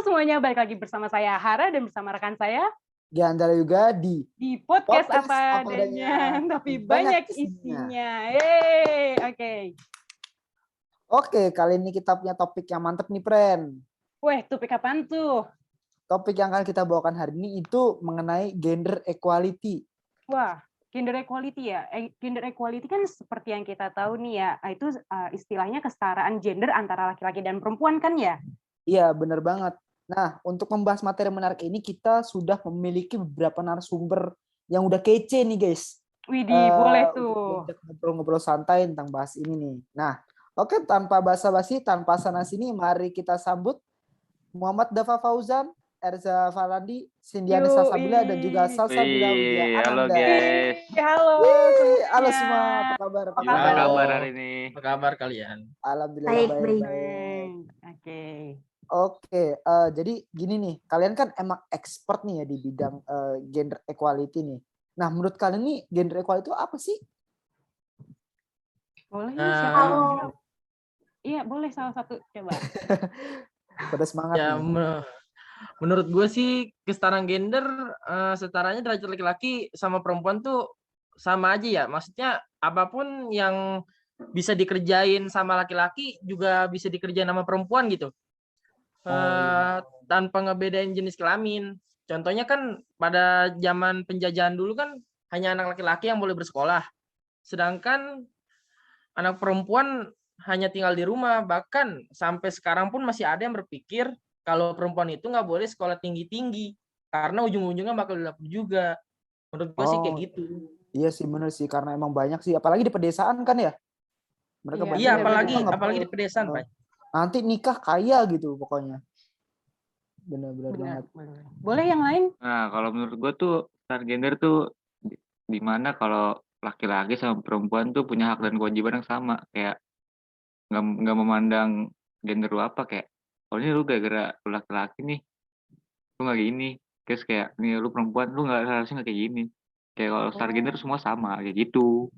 semuanya, balik lagi bersama saya Hara dan bersama rekan saya Diantara juga di podcast apa apa adanya, adanya, tapi banyak isinya. Yeay, oke. Oke, kali ini kita punya topik yang mantep nih, Pren. Weh, topik apaan tuh? Topik yang akan kita bawakan hari ini itu mengenai gender equality. Wah, gender equality ya. Gender equality kan seperti yang kita tahu nih ya, itu istilahnya kesetaraan gender antara laki-laki dan perempuan kan ya? Iya, bener banget. Nah, untuk membahas materi menarik ini, kita sudah memiliki beberapa narasumber yang udah kece nih, guys. Widih, boleh Untuk tuh. diajak ngobrol-ngobrol santai tentang bahas ini nih. Nah, oke, tanpa basa-basi, tanpa sana-sini, mari kita sambut Muhammad Dafa Fauzan, Erza Falandi, Sindiani Salsabila, dan juga Salsabila Widya Halo Ananda. guys. Halo Halo semuanya. semua, apa kabar? Gimana kabar hari ini? Apa kabar kalian? Alhamdulillah baik. Oke. Oke, jadi gini nih, kalian kan emang expert nih ya di bidang gender equality nih. Nah, menurut kalian nih gender equality itu apa sih? Boleh nih siapa yang mau jawab? Iya, boleh salah satu coba. Pada semangat Ya, nih. menurut gue sih kesetaraan gender, setaranya derajat laki-laki sama perempuan tuh sama aja ya. Maksudnya apapun yang bisa dikerjain sama laki-laki juga bisa dikerjain sama perempuan gitu. Tanpa ngebedain jenis kelamin. Contohnya kan pada zaman penjajahan dulu kan hanya anak laki-laki yang boleh bersekolah. Sedangkan anak perempuan hanya tinggal di rumah. Bahkan sampai sekarang pun masih ada yang berpikir kalau perempuan itu nggak boleh sekolah tinggi-tinggi. Karena ujung-ujungnya bakal dilapor juga. Menurut gue sih kayak gitu. Iya sih bener sih, karena emang banyak sih. Apalagi di pedesaan kan ya. Mereka banyak. Iya, apalagi di pedesaan, Pak. Nanti nikah kaya gitu pokoknya. Benar-benar banget. Boleh yang lain? Nah, kalau menurut gue tuh kesetaraan gender tuh di mana kalau laki-laki sama perempuan tuh punya hak dan kewajiban yang sama. Kayak nggak memandang gender lu apa, kayak kalau ini lu gara-gara lu laki-laki nih, lu nggak gini. Terus kayak nih lu perempuan, lu nggak harusnya nggak kayak gini. Kayak kalau kesetaraan gender semua sama kayak gitu.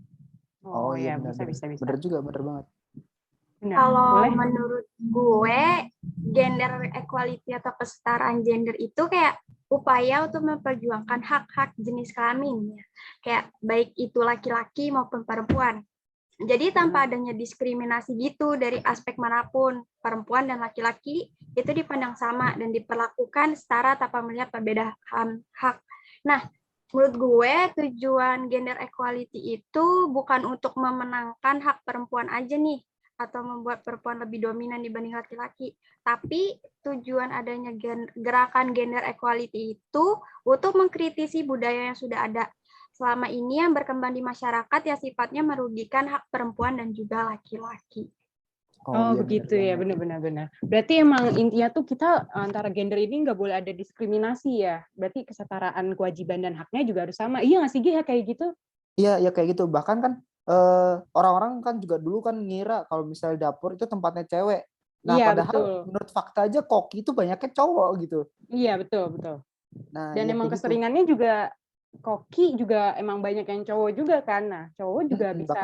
Oh iya, bisa. Bener juga, bener banget. Benar. Kalau Boleh? menurut gue, gender equality atau kesetaraan gender itu kayak upaya untuk memperjuangkan hak-hak jenis kelamin, ya. Kayak baik itu laki-laki maupun perempuan. Jadi tanpa adanya diskriminasi gitu dari aspek manapun, perempuan dan laki-laki itu dipandang sama dan diperlakukan setara tanpa melihat perbedaan hak. Nah, menurut gue tujuan gender equality itu bukan untuk memenangkan hak perempuan aja nih, atau membuat perempuan lebih dominan dibanding laki-laki. Tapi tujuan adanya gerakan gender equality itu untuk mengkritisi budaya yang sudah ada selama ini yang berkembang di masyarakat yang sifatnya merugikan hak perempuan dan juga laki-laki. Oh, iya, begitu ya, benar. Berarti emang intinya tuh kita antara gender ini nggak boleh ada diskriminasi ya. Berarti kesetaraan kewajiban dan haknya juga harus sama. Iya nggak sih, Gi, ya kayak gitu? Iya, ya kayak gitu. Bahkan kan orang-orang kan juga dulu kan ngira kalau misalnya dapur itu tempatnya cewek. Nah, Iya, padahal betul. menurut fakta aja koki itu banyaknya cowok gitu. Iya, betul. Nah, Dan ya emang kayak gitu. keseringannya juga koki juga emang banyak yang cowok juga kan. Nah, cowok juga bisa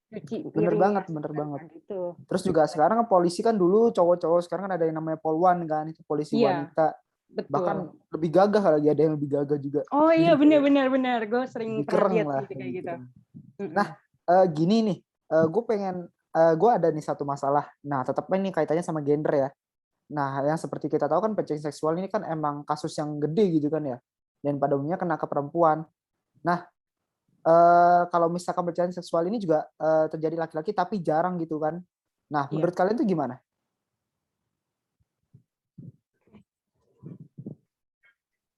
cuci bener piring. banget. Gitu. Terus juga sekarang kan polisi kan dulu cowok-cowok, sekarang kan ada yang namanya polwan kan, itu polisi wanita. Betul. Bahkan lebih gagah lagi, ada yang lebih gagah juga. Oh iya, benar. Gue sering pernah lihat lah, gitu kayak gitu. Nah, gini nih, gue ada nih satu masalah. Nah, tetapnya nih kaitannya sama gender ya. Nah, yang seperti kita tahu kan pelecehan seksual ini kan emang kasus yang gede gitu kan ya. Dan pada umumnya kena ke perempuan. Nah, kalau misalkan pelecehan seksual ini juga terjadi laki-laki tapi jarang gitu kan. Nah, menurut kalian tuh gimana?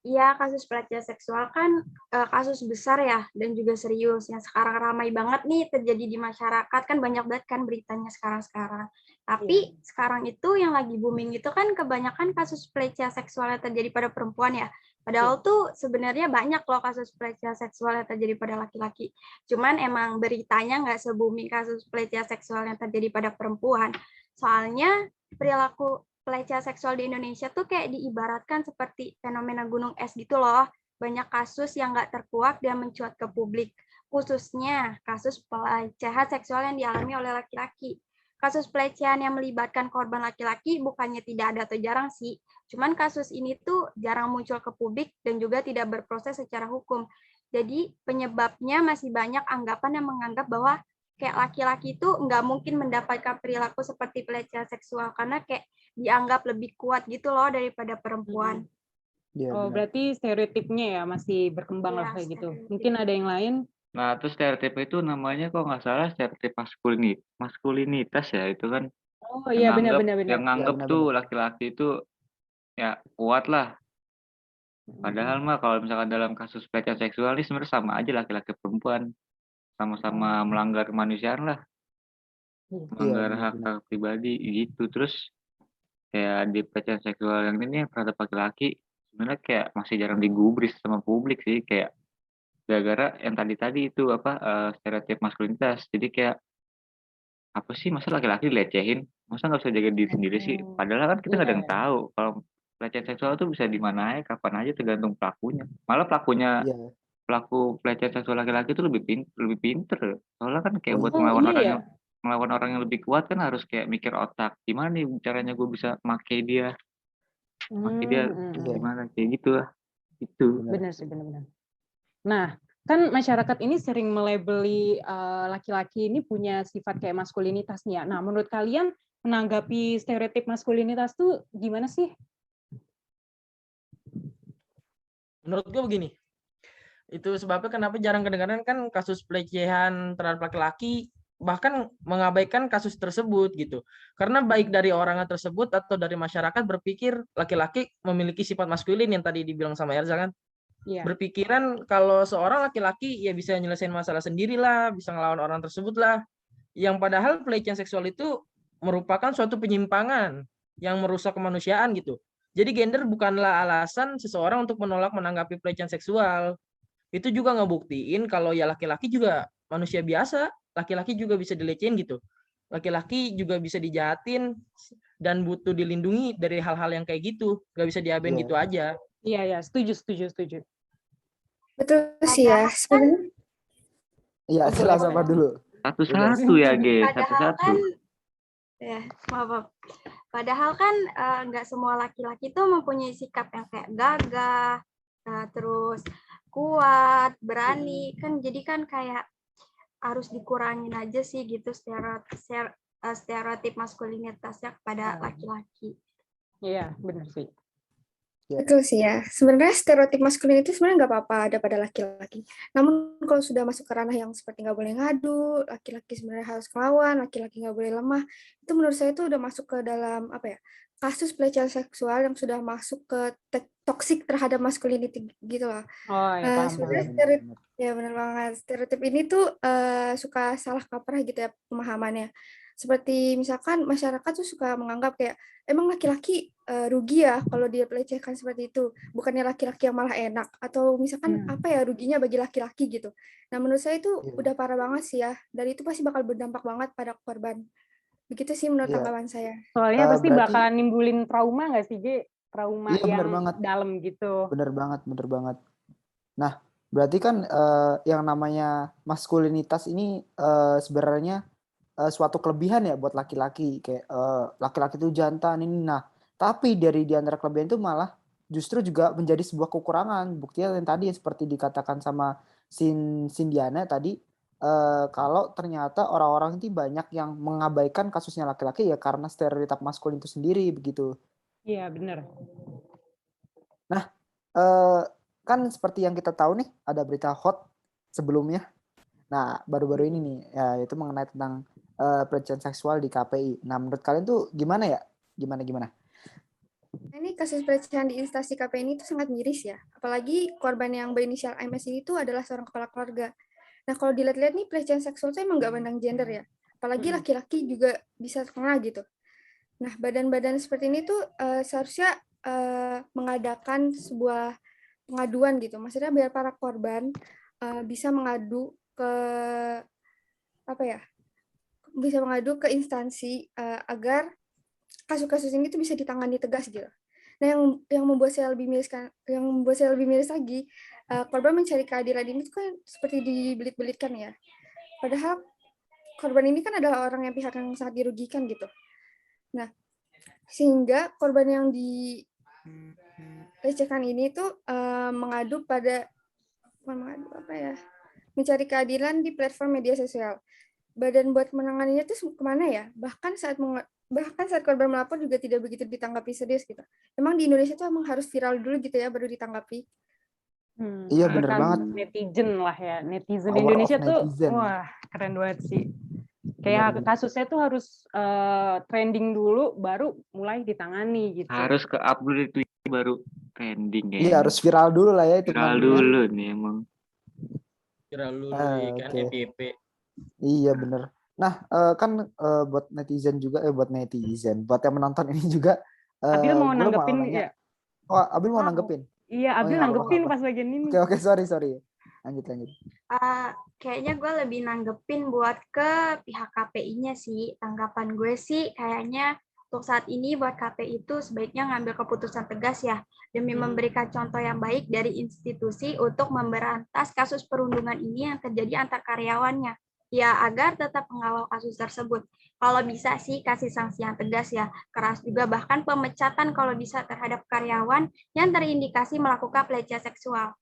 Iya, kasus pelecehan seksual kan kasus besar ya, dan juga serius. Yang sekarang ramai banget nih terjadi di masyarakat, kan banyak banget kan beritanya sekarang-sekarang. Tapi sekarang itu yang lagi booming itu kan kebanyakan kasus pelecehan seksual yang terjadi pada perempuan ya. Padahal tuh sebenarnya banyak loh kasus pelecehan seksual yang terjadi pada laki-laki. Cuman emang beritanya nggak se-booming kasus pelecehan seksual yang terjadi pada perempuan. Soalnya perilaku pelecehan seksual di Indonesia tuh kayak diibaratkan seperti fenomena gunung es gitu loh. Banyak kasus yang nggak terkuak dan mencuat ke publik. Khususnya kasus pelecehan seksual yang dialami oleh laki-laki. Kasus pelecehan yang melibatkan korban laki-laki bukannya tidak ada atau jarang sih. Cuman kasus ini tuh jarang muncul ke publik dan juga tidak berproses secara hukum. Jadi penyebabnya masih banyak anggapan yang menganggap bahwa kayak laki-laki itu nggak mungkin mendapatkan perilaku seperti pelecehan seksual karena kayak dianggap lebih kuat gitu loh daripada perempuan. Iya, Oh, benar. berarti stereotipnya ya masih berkembang lah Iya, kayak gitu. stereotip. Mungkin ada yang lain? Nah, terus stereotip itu namanya kok nggak salah stereotip maskulinitas ya, itu kan Oh iya, benar-benar. yang nganggep benar-benar. tuh laki-laki itu ya kuat lah. Padahal mah kalau misalkan dalam kasus pelecehan seksual ini sebenarnya sama aja laki-laki perempuan, sama-sama melanggar kemanusiaan lah, Iya, melanggar benar-benar. hak-hak pribadi gitu. Terus kayak di pelecehan seksual yang ini terhadap laki-laki sebenarnya kayak masih jarang digubris sama publik sih, kayak gara-gara yang tadi itu stereotip maskulinitas. Jadi kayak apa sih, masa laki-laki dilecehin, masa nggak bisa jaga diri sendiri sih, padahal kan kita nggak ada yang Iya. tahu kalau pelecehan seksual tuh bisa di mana aja, kapan aja, tergantung pelakunya. Malah Iya. pelaku pelecehan seksual laki-laki itu lebih pinter, soalnya kan kayak Oh, buat iya. Oh iya ya. melawan orang yang lebih kuat kan harus kayak mikir otak, gimana nih caranya gue bisa make dia Iya, gimana, kayak gitu lah. Itu benar. Benar sih, benar-benar. Nah, kan masyarakat ini sering melabeli laki-laki ini punya sifat kayak maskulinitas nih ya. Nah, menurut kalian menanggapi stereotip maskulinitas tuh gimana sih? Menurut gue begini, itu sebabnya kenapa jarang kedengaran kan kasus pelecehan terhadap laki-laki, bahkan mengabaikan kasus tersebut gitu. Karena baik dari orang tersebut atau dari masyarakat berpikir laki-laki memiliki sifat maskulin yang tadi dibilang sama Erza kan. Iya. Berpikiran kalau seorang laki-laki ya bisa nyelesain masalah sendirilah, bisa ngelawan orang tersebut lah. Yang padahal pelecehan seksual itu merupakan suatu penyimpangan yang merusak kemanusiaan gitu. Jadi gender bukanlah alasan seseorang untuk menolak menanggapi pelecehan seksual. Itu juga ngebuktiin kalau ya laki-laki juga manusia biasa, laki-laki juga bisa dilecehin gitu. Laki-laki juga bisa dijahatin dan butuh dilindungi dari hal-hal yang kayak gitu. Gak bisa diabain Iya. gitu aja. Iya, ya, setuju. Betul sih ya. Sebenarnya Iya, Oh, silakan boleh. sama dulu. satu-satu ya Ge, Padahal satu-satu. kan ya, maaf. Padahal kan nggak semua laki-laki tuh mempunyai sikap yang kayak gagah, terus kuat, berani kan. Jadi kan kayak harus dikurangin aja sih gitu stereotip maskulinitasnya kepada laki-laki. Iya, benar sih. betul sih ya. Sebenarnya stereotip maskulin itu sebenarnya nggak apa-apa ada pada laki-laki. Namun kalau sudah masuk ke ranah yang seperti nggak boleh ngadu, laki-laki sebenarnya harus melawan, laki-laki nggak boleh lemah, itu menurut saya itu udah masuk ke dalam apa ya, kasus pelecehan seksual yang sudah masuk ke toksik terhadap masculinity gitu loh. Oh, ya paham. Sebenarnya Benar. ya benar banget. Stereotip ini tuh suka salah kaprah gitu ya pemahamannya. Seperti misalkan masyarakat tuh suka menganggap kayak emang laki-laki rugi ya kalau dia pelecehan seperti itu. Bukannya laki-laki yang malah enak atau misalkan apa ya ruginya bagi laki-laki gitu. Nah, menurut saya itu Iya. udah parah banget sih ya. Dan itu pasti bakal berdampak banget pada korban. Begitu sih menurut Iya. tanggapan saya. Soalnya pasti Berarti bakal nimbulin trauma nggak sih, Ge? Trauma iya, benar yang banget. dalam gitu. Bener banget. Nah, berarti kan yang namanya maskulinitas ini sebenarnya suatu kelebihan ya buat laki-laki, kayak laki-laki itu jantan ini. Nah, tapi di antara kelebihan itu malah justru juga menjadi sebuah kekurangan. Buktinya yang tadi yang seperti dikatakan sama Sindiana tadi, kalau ternyata orang-orang itu banyak yang mengabaikan kasusnya laki-laki ya karena stereotip maskulin itu sendiri begitu. Iya, benar. Kan seperti yang kita tahu nih, ada berita hot sebelumnya. Nah, baru-baru ini nih, ya, itu mengenai tentang pelecehan seksual di KPI. Nah, menurut kalian tuh gimana ya? Gimana? Nah, ini kasus pelecehan di instansi KPI ini tuh sangat miris ya. Apalagi korban yang berinisial MS ini tuh adalah seorang kepala keluarga. Nah, kalau dilihat-lihat nih pelecehan seksual tuh emang nggak pandang gender ya. Apalagi laki-laki juga bisa kena gitu. Nah, badan-badan seperti ini tuh seharusnya mengadakan sebuah pengaduan gitu. Maksudnya biar para korban bisa mengadu ke apa ya? Bisa mengadu ke instansi agar kasus-kasus ini tuh bisa ditangani tegas gitu. Nah, yang membuat saya lebih miris lagi, korban mencari keadilan ini tuh kan seperti dibelit-belitkan ya. Padahal korban ini kan adalah orang yang pihak yang sangat dirugikan gitu. Nah, sehingga korban yang pelecehan ini tuh mengadu pada mencari keadilan di platform media sosial. Badan buat menanganinya tuh kemana ya? Bahkan saat korban melapor juga tidak begitu ditanggapi serius gitu. Emang di Indonesia tuh emang harus viral dulu gitu ya baru ditanggapi. Iya bener Berkat banget. netizen lah ya. Netizen di Power of Indonesia tuh netizen. wah keren banget sih. Kayak Bener. kasusnya tuh harus trending dulu baru mulai ditangani gitu. Harus ke upload di Twitter baru trending ya. Iya harus viral dulu lah ya itu. Viral dulu nih emang. Viral dulu kan Oke. FYP. Iya bener. Nah kan buat netizen juga, buat yang menonton ini juga. Abil mau gue nanggepin nanya. ya? Oh, Abil mau nanggepin? Iya, Abil iya, nanggepin apa-apa. pas bagian ini. Oke, sorry. Lanjut. Kayaknya gue lebih nanggepin buat ke pihak KPI-nya sih. Tanggapan gue sih kayaknya untuk saat ini buat KPI itu sebaiknya ngambil keputusan tegas ya, demi memberikan contoh yang baik dari institusi untuk memberantas kasus perundungan ini yang terjadi antar karyawannya. Ya, agar tetap mengawal kasus tersebut. Kalau bisa sih kasih sanksi yang tegas ya, keras juga, bahkan pemecatan kalau bisa terhadap karyawan yang terindikasi melakukan pelecehan seksual.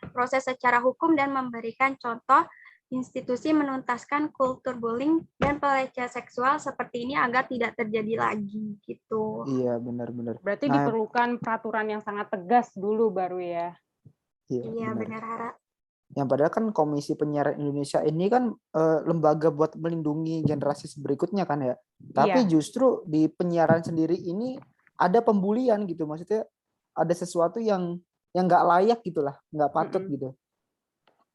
Proses secara hukum dan memberikan contoh institusi menuntaskan kultur bullying dan pelecehan seksual seperti ini agar tidak terjadi lagi gitu. Iya benar. Berarti diperlukan peraturan yang sangat tegas dulu baru ya. Iya benar Hara. Yang padahal kan Komisi Penyiaran Indonesia ini kan lembaga buat melindungi generasi berikutnya kan ya. Tapi justru di penyiaran sendiri ini ada pembulian gitu, maksudnya ada sesuatu yang nggak layak gitulah, nggak patut gitu.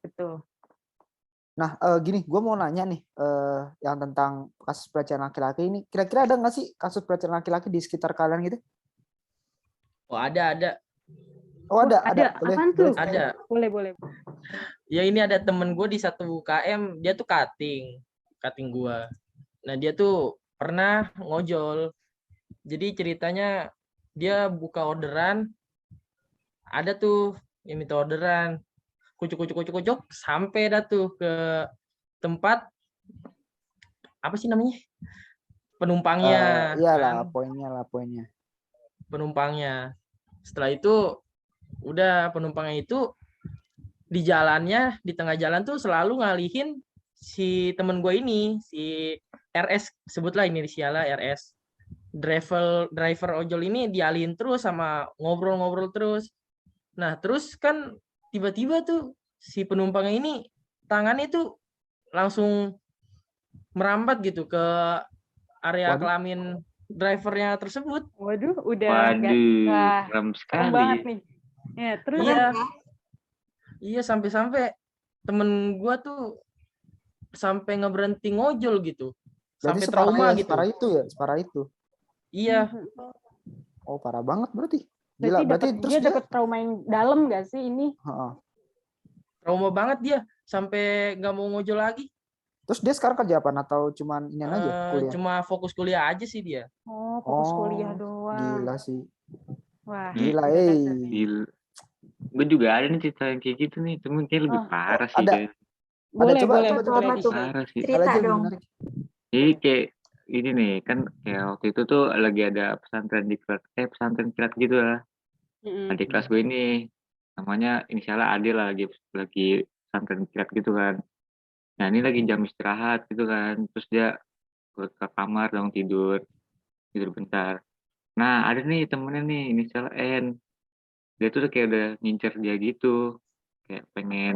Betul. Nah gini, gue mau nanya nih yang tentang kasus pelecehan laki-laki ini. Kira-kira ada nggak sih kasus pelecehan laki-laki di sekitar kalian gitu? Oh ada. Oh ada. Boleh, apaan tuh? Ada. Boleh. Ya ini ada temen gue di satu UKM, dia tuh cutting gue. Nah dia tuh pernah ngojol. Jadi ceritanya dia buka orderan, ada tuh yang minta orderan, kucuk sampai dah tuh ke tempat apa sih namanya? Penumpangnya. Iyalah, kan? poinnya. Penumpangnya. Setelah itu udah penumpangnya itu di jalannya, di tengah jalan tuh selalu ngalihin si temen gue ini, si RS, sebutlah inisialnya RS. Driver ojol ini dialihin terus sama ngobrol terus. Nah, terus kan tiba-tiba tuh si penumpangnya ini tangannya tuh langsung merambat gitu ke area kelamin drivernya tersebut. Waduh, udah serem sekali. banget nih. Ya, terus Iya, sampai temen gua tuh sampai ngeberhenti ngojol gitu. Sampai trauma gitu. Separah itu. Iya. Oh, parah banget berarti. Gila, berarti terus dia dapat trauma yang dalam nggak sih ini? Trauma banget dia, sampai nggak mau ngojol lagi. Terus dia sekarang kerja apa? Atau cuman ini aja kuliah? Cuma fokus kuliah aja sih dia. Oh, fokus kuliah doang. Gila sih. Wah, gila. Gue juga ada nih cerita yang kayak gitu nih, cuman kayak lebih parah sih. Boleh. Parah sih. Cerita dong. Jadi kayak ini nih, kan kayak waktu itu tuh lagi ada pesantren kilat gitu lah. Adik kelas gue ini namanya inisialnya Adil lah, lagi pesantren kilat gitu kan. Nah ini lagi jam istirahat gitu kan, terus dia ke kamar dong, tidur bentar. Nah ada nih temennya nih inisial N, dia tuh kayak udah ngincer dia gitu, kayak pengen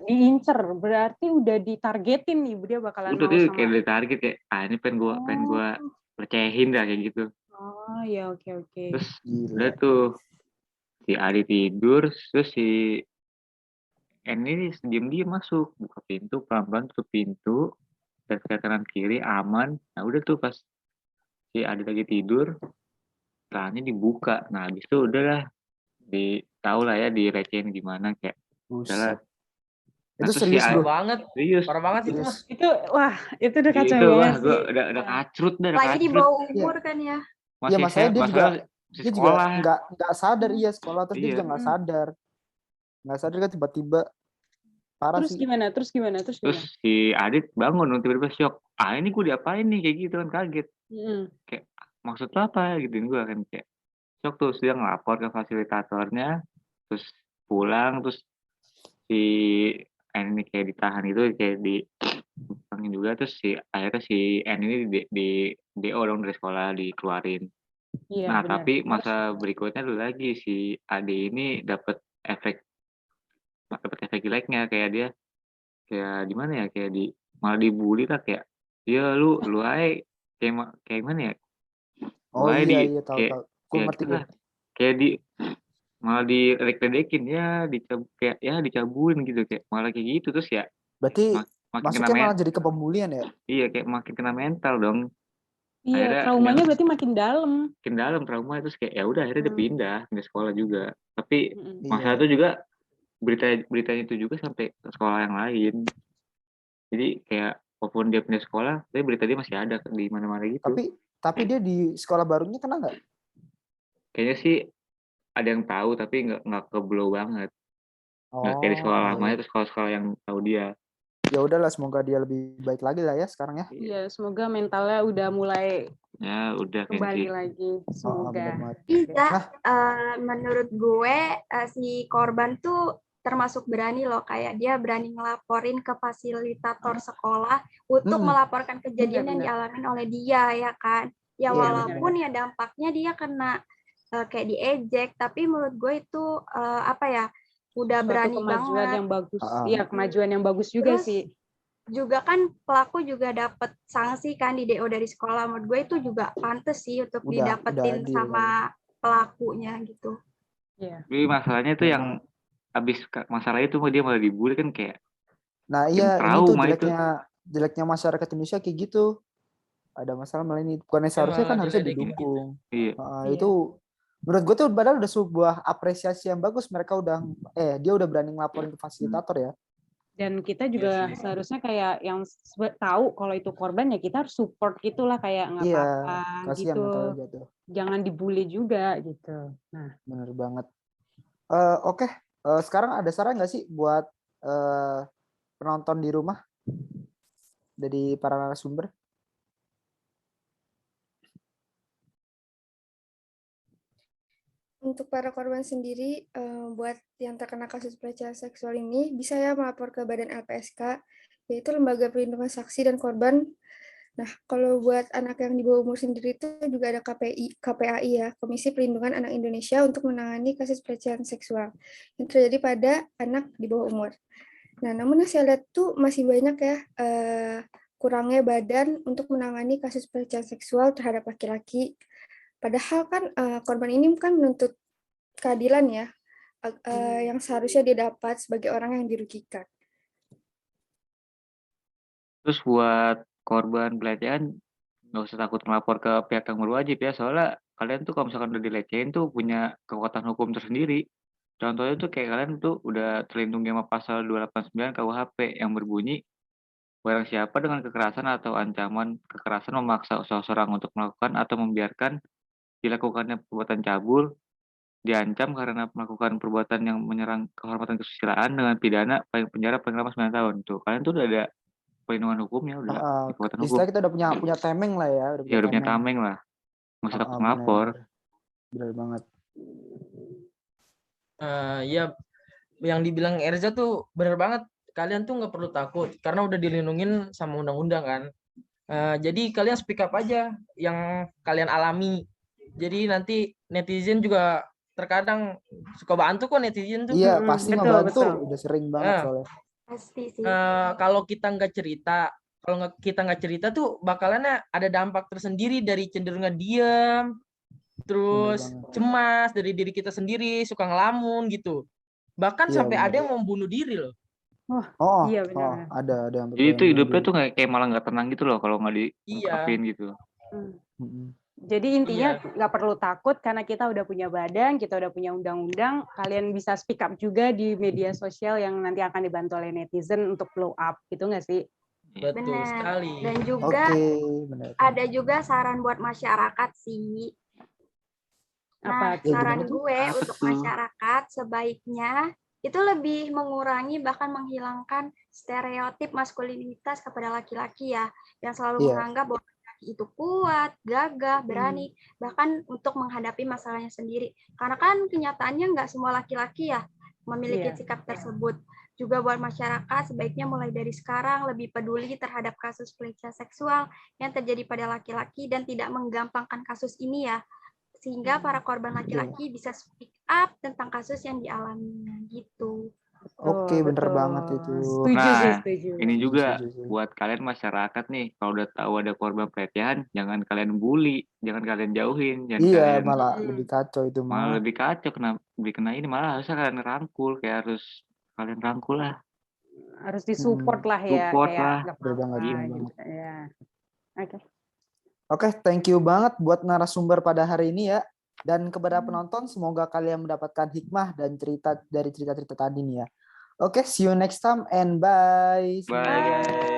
diincer, berarti udah ditargetin nih, dia bakalan udah tuh kayak ditarget kayak ini pengen gue percayain dah kayak gitu. Oh ya, oke. Terus udah tuh si Adi tidur, terus si N ini diam-diam masuk, buka pintu, pelan-pelan tutup pintu, dan ke kanan kiri aman. Nah udah tuh pas si Adi lagi tidur, celananya dibuka. Nah habis itu udah lah, tahu lah ya direcehin gimana, kayak udahlah. Itu serius bro? Parah banget itu. Itu udah kacau itu, banget sih. Udah kacrut dah. Lagi di bawah umur kan ya. Iya masalahnya dia juga nggak sadar sekolah, terus dia juga nggak sadar kan tiba-tiba parah terus sih. Gimana? Terus si Adit bangun tiba-tiba syok. Ini gue diapain nih kayak gitu kan, kaget. Kayak maksud lo apa gituin gue kan, kayak Besok terus dia ngelapor ke fasilitatornya, terus pulang, terus si N ini kayak ditahan itu, kayak dipantengin juga, terus akhirnya si N ini di DO dong dari sekolah, dikeluarin. Iya, Nah, benar. tapi masa berikutnya ada lagi si Ade ini dapat efek jeleknya, kayak dia kayak gimana ya, kayak malah dibully lah, kayak ya lu aja kayak gimana ya, Oh lu aja iya iya tahu kayak tahu. Gue ya ngerti gitu gue. lah, kayak malah diledek-ledekin ya, kayak ya dicabulin gitu, kayak malah kayak gitu, terus ya Berarti makin kena masuknya malah jadi ke pembulian ya? iya, kayak makin kena mental dong. Iya, Akhirnya traumanya berarti makin dalam. trauma, terus kayak ya udah akhirnya dia pindah sekolah juga. Tapi Mm-mm. masalah Iya. itu juga beritanya itu juga sampai ke sekolah yang lain. Jadi kayak walaupun dia pindah sekolah, tapi berita dia masih ada di mana-mana gitu. Tapi dia di sekolah barunya kena nggak? Kayaknya sih ada yang tahu, tapi nggak ke blow banget. Nggak kayak di Oh sekolah iya. lamanya, terus sekolah yang tahu dia. Ya udahlah, semoga dia lebih baik lagi lah ya sekarang ya. Iya, semoga mentalnya udah mulai Ya udah kembali Kenzi. lagi. bener Semoga. banget. Bisa, Nah. menurut gue si korban tuh termasuk berani loh, kayak dia berani ngelaporin ke fasilitator sekolah untuk melaporkan kejadian yang dialami oleh dia, ya kan. Ya Iya, walaupun ya dampaknya dia kena kayak diejek, tapi menurut gue itu apa ya, udah Suatu berani kemajuan banget. yang bagus. Iya, kemajuan yang bagus juga Terus, sih. juga kan pelaku juga dapat sanksi kan di DO dari sekolah. Menurut gue itu juga pantas sih untuk didapetin adil sama pelakunya gitu. Iya. Tapi masalahnya tuh yang abis masalah itu dia malah dibully kan, kayak nah iya, ini tuh trauma itu. jeleknya masyarakat Indonesia kayak gitu. Ada masalah malah ini, bukannya seharusnya kan harusnya didukung. Iya. Itu menurut gue tuh padahal udah sebuah apresiasi yang bagus, mereka udah dia udah berani ngelaporin ke fasilitator ya. Dan kita juga seharusnya kayak yang tahu kalau itu korban, ya kita harus support gitulah, kayak nggak apa-apa kasihan gitu. mentalnya jatuh. Jangan dibully juga gitu. Nah, bener banget. Oke. Sekarang ada saran nggak sih buat penonton di rumah dari para narasumber? Untuk para korban sendiri, buat yang terkena kasus pelecehan seksual ini, bisa ya melapor ke Badan LPSK, yaitu Lembaga Perlindungan Saksi dan Korban. Nah, kalau buat anak yang di bawah umur sendiri itu juga ada KPAI ya, Komisi Perlindungan Anak Indonesia, untuk menangani kasus pelecehan seksual yang terjadi pada anak di bawah umur. Nah, namun yang saya lihat tuh masih banyak ya kurangnya badan untuk menangani kasus pelecehan seksual terhadap laki-laki. Padahal kan korban ini kan menuntut keadilan ya, yang seharusnya dia dapat sebagai orang yang dirugikan. Terus buat korban pelecehan, nggak usah takut melapor ke pihak yang berwajib ya, soalnya kalian tuh kalau misalkan udah dilecehin tuh punya kekuatan hukum tersendiri. Contohnya tuh kayak kalian tuh udah terlindungi sama pasal 289 KUHP yang berbunyi, barang siapa dengan kekerasan atau ancaman kekerasan memaksa seseorang untuk melakukan atau membiarkan dilakukannya perbuatan cabul, diancam karena melakukan perbuatan yang menyerang kehormatan kesusilaan dengan pidana penjara paling lama 9 tahun. Tuh, kalian tuh udah ada perlindungan hukumnya, udah kekuatan hukum. Istilah kita udah punya tameng lah ya. Udah punya tameng lah. Nggak usah takut ngelapor. Bener banget. Ya, yang dibilang Erza tuh bener banget. Kalian tuh nggak perlu takut karena udah dilindungin sama undang-undang kan. Jadi kalian speak up aja yang kalian alami. Jadi nanti netizen juga terkadang suka bantu kok netizen tuh. Iya, pasti ngebantu. Udah sering banget soalnya. Pasti sih. Kalau kita nggak cerita tuh bakalannya ada dampak tersendiri dari cenderungan diam, terus cemas dari diri kita sendiri, suka ngelamun gitu. Bahkan sampai ada yang mau bunuh diri loh. Iya benar. Ada yang jadi itu hidupnya tuh kayak malah nggak tenang gitu loh kalau nggak diungkapin gitu. Jadi intinya nggak perlu takut karena kita udah punya badan, kita udah punya undang-undang. Kalian bisa speak up juga di media sosial yang nanti akan dibantu oleh netizen untuk blow up, gitu nggak sih? Betul sekali. Dan juga ada juga saran buat masyarakat sih. Nah, saran gue untuk masyarakat sebaiknya itu lebih mengurangi bahkan menghilangkan stereotip maskulinitas kepada laki-laki ya, yang selalu menganggap bahwa laki laki-laki itu kuat, gagah, berani, bahkan untuk menghadapi masalahnya sendiri. Karena kan kenyataannya nggak semua laki-laki ya memiliki Iya. sikap tersebut. Juga buat masyarakat sebaiknya mulai dari sekarang lebih peduli terhadap kasus pelecehan seksual yang terjadi pada laki-laki dan tidak menggampangkan kasus ini ya. Sehingga para korban laki-laki bisa speak up tentang kasus yang dialaminya gitu. Oke, bener Betul. banget itu. Setuju sih, Nah, setuju. ini juga Setuju sih. buat kalian masyarakat nih, kalau udah tahu ada korban pelecehan, jangan kalian bully, jangan kalian jauhin, jangan Iya, kalian malah Hmm. lebih kacau itu malah mah. lebih kacau kena ini, malah harusnya kalian rangkul, kayak harus kalian rangkul lah, Harus disupport lah ya, support kayak lah. nggak Bener banget, apa-apa bener gitu. Ya. Oke. Oke, thank you banget buat narasumber pada hari ini ya. Dan kepada penonton, semoga kalian mendapatkan hikmah dan cerita dari cerita-cerita tadi nih ya. Oke, see you next time and bye. Bye guys.